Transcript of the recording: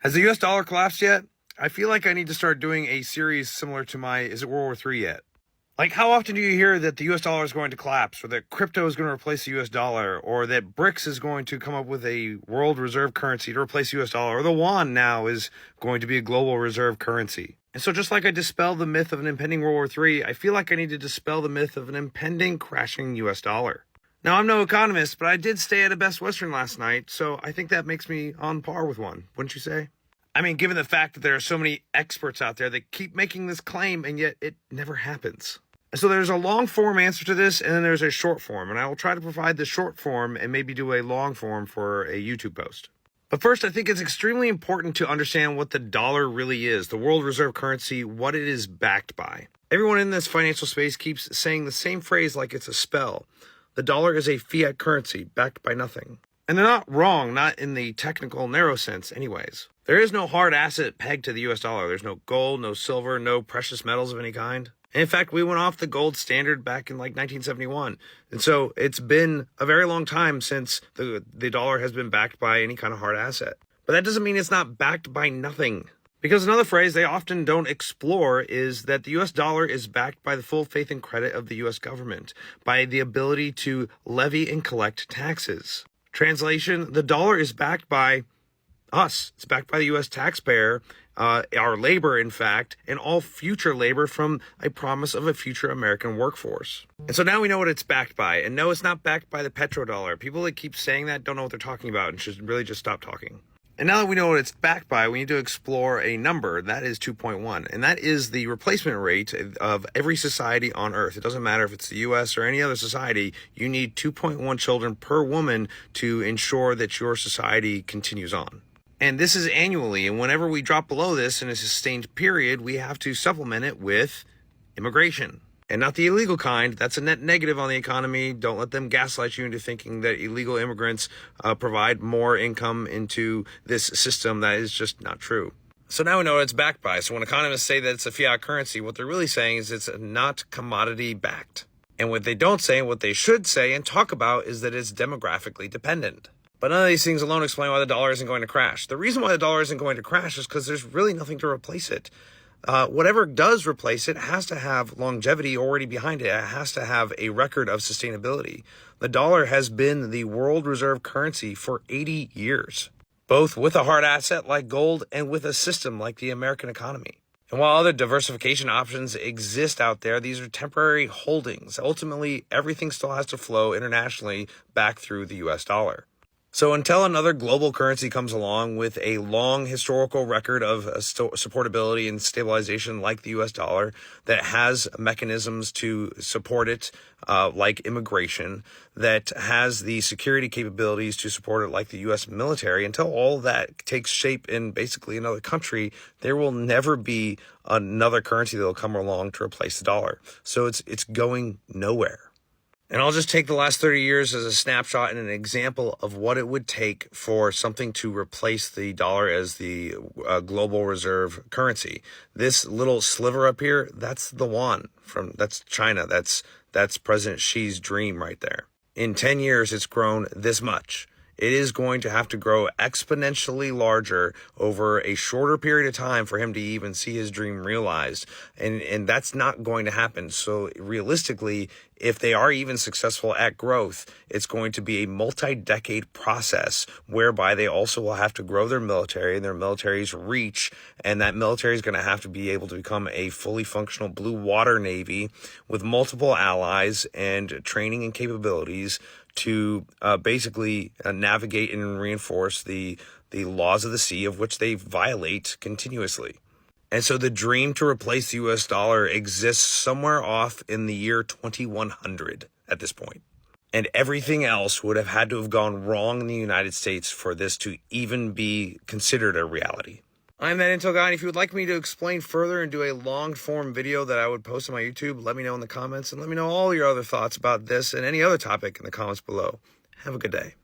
Has the US dollar collapsed yet? I feel like I need to start doing a series similar to my Is It World War III yet? Like, how often do you hear that the US dollar is going to collapse, or that crypto is going to replace the US dollar, or that BRICS is going to come up with a world reserve currency to replace the US dollar, or the yuan now is going to be a global reserve currency? And so just like I dispelled the myth of an impending World War III, I feel like I need to dispel the myth of an impending crashing US dollar. Now, I'm no economist, but I did stay at a Best Western last night, so I think that makes me on par with one, wouldn't you say? I mean, given the fact that there are so many experts out there that keep making this claim, and yet it never happens. So there's a long form answer to this, and then there's a short form, and I will try to provide the short form and maybe do a long form for a YouTube post. But first, I think it's extremely important to understand what the dollar really is, the world reserve currency, what it is backed by. Everyone in this financial space keeps saying the same phrase like it's a spell. The dollar is a fiat currency backed by nothing. And they're not wrong, not in the technical, narrow sense anyways. There is no hard asset pegged to the US dollar. There's no gold, no silver, no precious metals of any kind. And in fact, we went off the gold standard back in like 1971. And so it's been a very long time since the dollar has been backed by any kind of hard asset. But that doesn't mean it's not backed by nothing. Because another phrase they often don't explore is that the US dollar is backed by the full faith and credit of the US government, by the ability to levy and collect taxes. Translation, the dollar is backed by us. It's backed by the US taxpayer, our labor, in fact, and all future labor from a promise of a future American workforce. And so now we know what it's backed by. And no, it's not backed by the petrodollar. People that keep saying that don't know what they're talking about and should really just stop talking. And now that we know what it's backed by, we need to explore a number. That is 2.1. And that is the replacement rate of every society on Earth. It doesn't matter if it's the US or any other society. You need 2.1 children per woman to ensure that your society continues on. And this is annually. And whenever we drop below this in a sustained period, we have to supplement it with immigration. And not the illegal kind. That's a net negative on the economy. Don't let them gaslight you into thinking that illegal immigrants provide more income into this system. That is just not true. So now we know what it's backed by. So when economists say that it's a fiat currency, what they're really saying is it's not commodity backed. And what they don't say, and what they should say and talk about, is that it's demographically dependent. But none of these things alone explain why the dollar isn't going to crash. The reason why the dollar isn't going to crash is because there's really nothing to replace it. Whatever does replace it has to have longevity already behind it. It has to have a record of sustainability. The dollar has been the world reserve currency for 80 years, both with a hard asset like gold and with a system like the American economy. And while other diversification options exist out there, these are temporary holdings. Ultimately, everything still has to flow internationally back through the US dollar. So until another global currency comes along with a long historical record of supportability and stabilization like the US dollar that has mechanisms to support it, like immigration, that has the security capabilities to support it like the US military, until all that takes shape in basically another country, there will never be another currency that will come along to replace the dollar. So it's going nowhere. And I'll just take the last 30 years as a snapshot and an example of what it would take for something to replace the dollar as the global reserve currency. This little sliver up here, that's the yuan that's China. That's President Xi's dream right there. In 10 years, it's grown this much. It is going to have to grow exponentially larger over a shorter period of time for him to even see his dream realized. And that's not going to happen. So realistically, if they are even successful at growth, it's going to be a multi-decade process whereby they also will have to grow their military and their military's reach. And that military is going to have to be able to become a fully functional blue water navy with multiple allies and training and capabilities to basically navigate and reinforce the laws of the sea, of which they violate continuously. And so the dream to replace the US dollar exists somewhere off in the year 2100 at this point. And everything else would have had to have gone wrong in the United States for this to even be considered a reality. I'm that Intel Guy, and if you would like me to explain further and do a long-form video that I would post on my YouTube, let me know in the comments, and let me know all your other thoughts about this and any other topic in the comments below. Have a good day.